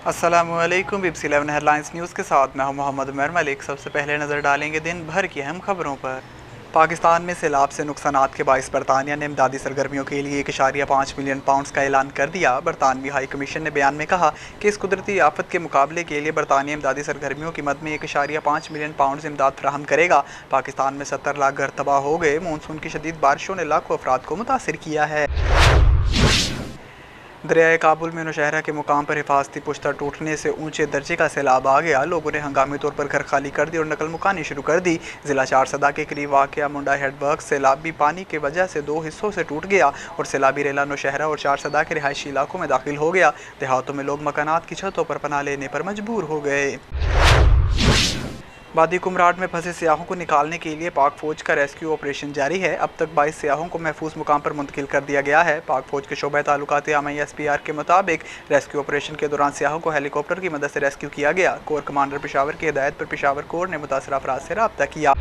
अस्सलामुअलैकुम। BBC 11 headlines news के साथ मैं हूं मोहम्मद उमर मलिक। सबसे पहले नज़र डालेंगे दिन भर की अहम खबरों पर। पाकिस्तान में सैलाब से नुकसानात के बाइस बरतानिया ने इमदादी सरगर्मियों के लिए 1.5 मिलियन पाउंड का ऐलान कर दिया। बरतानवी हाई कमीशन ने बयान में कहा कि इस कुदरती आफत के मुकाबले के लिए बरतानिया इमदादी सरगर्मियों की मद में 1.5 मिलियन पाउंड इमदाद फराहम करेगा। पाकिस्तान में 70 लाख घर तबाह हो गए। मानसून की शदीद बारिशों ने लाखों अफराद को मुतासिर किया है। दरियाए काबुल में नौशहरा के मुकाम पर हिफाजती पुश्ता टूटने से ऊंचे दर्जे का सैलाब आ गया। लोगों ने हंगामी तौर पर घर खाली कर दी और नकल मुकानी शुरू कर दी। ज़िला चारसदा के करीब वाक़या मुंडा हेडवर्क सैलाबी पानी के वजह से 2 हिस्सों से टूट गया और सैलाबी रेला नौशहरा और चारसदा के रिहायशी इलाकों में दाखिल हो गया। देहातों में लोग मकानात की छतों पर पनाह लेने पर मजबूर हो गए। वादी कुमराड में फंसे सियाहों को निकालने के लिए पाक फौज का रेस्क्यू ऑपरेशन जारी है। अब तक 22 सियाहों को महफूज मुकाम पर मुंतकिल कर दिया गया है। पाक फौज के शोबे ताल्लुकात आमा SPR के मुताबिक रेस्क्यू ऑपरेशन के दौरान सियाहों को हेलीकॉप्टर की मदद से रेस्क्यू किया गया। कोर कमांडर पेशावर की हिदायत पर पेशावर कोर ने मुतासरा अफराद से रब्ता किया।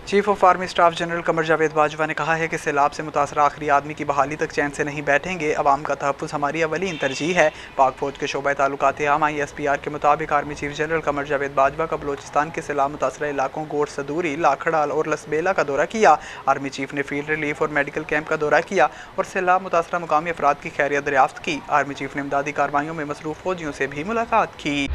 Chief of army staff general Qamar Javed Bajwa ने कहा है कि सैलाब से मुतासरा आखिरी आदमी की बहाली तक चैन से नहीं बैठेंगे। अवाम का तहफ़्फ़ुज़ हमारी अवलीन तरजीह है। पाक फौज के शोबा ताल्लुकात आमा SPR के मुताबिक army chief general Qamar Javed Bajwa का बलोचिस्तान के सैलाब मुतासरा इलाकों गोट सदूरी लाखड़ाल और लसबेला का दौरा किया। आर्मी चीफ ने फील्ड रिलीफ और मेडिकल कैंप का दौरा किया और सैलाब मुतासरा मुकामी अफराद की खैरियत दरियाफ्त की। आर्मी चीफ ने इमदादी कार्रवाइयों में मसरूफ़ फौजियों से भी मुलाकात की।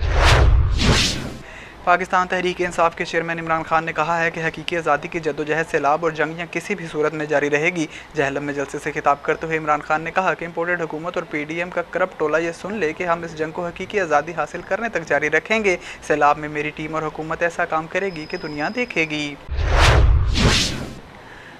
पाकिस्तान तहरीक इंसाफ के चेयरमैन इमरान खान ने कहा है कि हकीकी आज़ादी की जद्दोजहद सैलाब और जंग या किसी भी सूरत में जारी रहेगी। जहलम में जलसे से खिताब करते हुए इमरान खान ने कहा कि इम्पोर्टेड हुकूमत और PDM का करप्ट टोला ये सुन ले कि हम इस जंग को हकीकी आज़ादी हासिल करने तक जारी रखेंगे। सैलाब में मेरी टीम और हुकूमत ऐसा काम करेगी कि दुनिया देखेगी।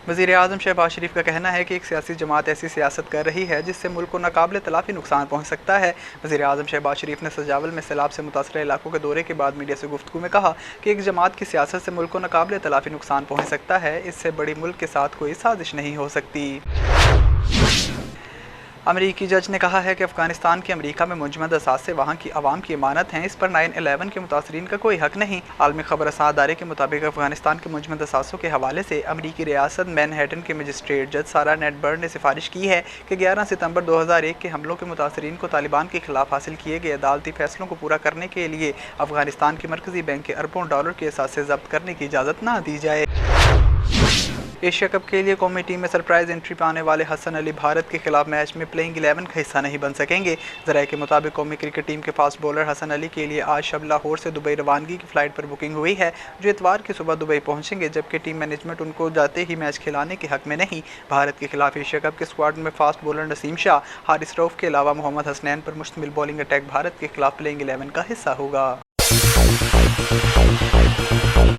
वज़ीर आज़म शहबाज शरीफ का कहना है कि एक सियासी जमात ऐसी सियासत कर रही है जिससे मुल्क को नाकाबिले तलाफ़ी नुकसान पहुँच सकता है। वज़ीर आज़म शहबाज शरीफ ने सजावल में सैलाब से मुतासर इलाकों के दौरे के बाद मीडिया से गुफ्तगू में कहा कि एक जमात की सियासत से मुल्क को नाकाबिले तलाफ़ी नुकसान पहुँच सकता है। इससे बड़ी मुल्क के साथ कोई साजिश नहीं हो सकती। अमरीकी जज ने कहा है कि अफगानिस्तान की अमरीका में मुंजमद असासे वहाँ की आवाम की अमानत हैं। इस पर 9/11 के मुतासरीन का कोई हक नहीं। आलमी खबर रसां अदारे के मुताबिक अफगानिस्तान के मुंजमद असासों के हवाले से अमरीकी रियासत मैनहट्टन के मजिस्ट्रेट जज सारा नेटबर्न ने सिफारिश की है कि 11 सितंबर 2001 के हमलों के मुतासरीन को तालिबान के खिलाफ हासिल किए गए अदालती फैसलों को पूरा करने के लिए अफगानिस्तान की मरकजी बैंक के अरबों डॉलर के असासे जब्त करने की इजाज़त ना दी जाए। एशिया कप के लिए कौमी टीम में सरप्राइज एंट्री पाने वाले हसन अली भारत के खिलाफ मैच में प्लेइंग 11 का हिस्सा नहीं बन सकेंगे। ज़राए के मुताबिक कौमी क्रिकेट टीम के फास्ट बॉलर हसन अली के लिए आज शब लाहौर से दुबई रवानगी की फ़्लाइट पर बुकिंग हुई है, जो इतवार की सुबह दुबई पहुंचेंगे, जबकि टीम मैनेजमेंट उनको जाते ही मैच खिलाने के हक में नहीं। भारत के खिलाफ एशिया कप के स्क्वाड में फास्ट बॉलर नसीम शाह, हारिस रऊफ के अलावा मोहम्मद हसनैन पर मुश्तमिल बॉलिंग अटैक भारत के खिलाफ प्लेइंग 11 का हिस्सा होगा।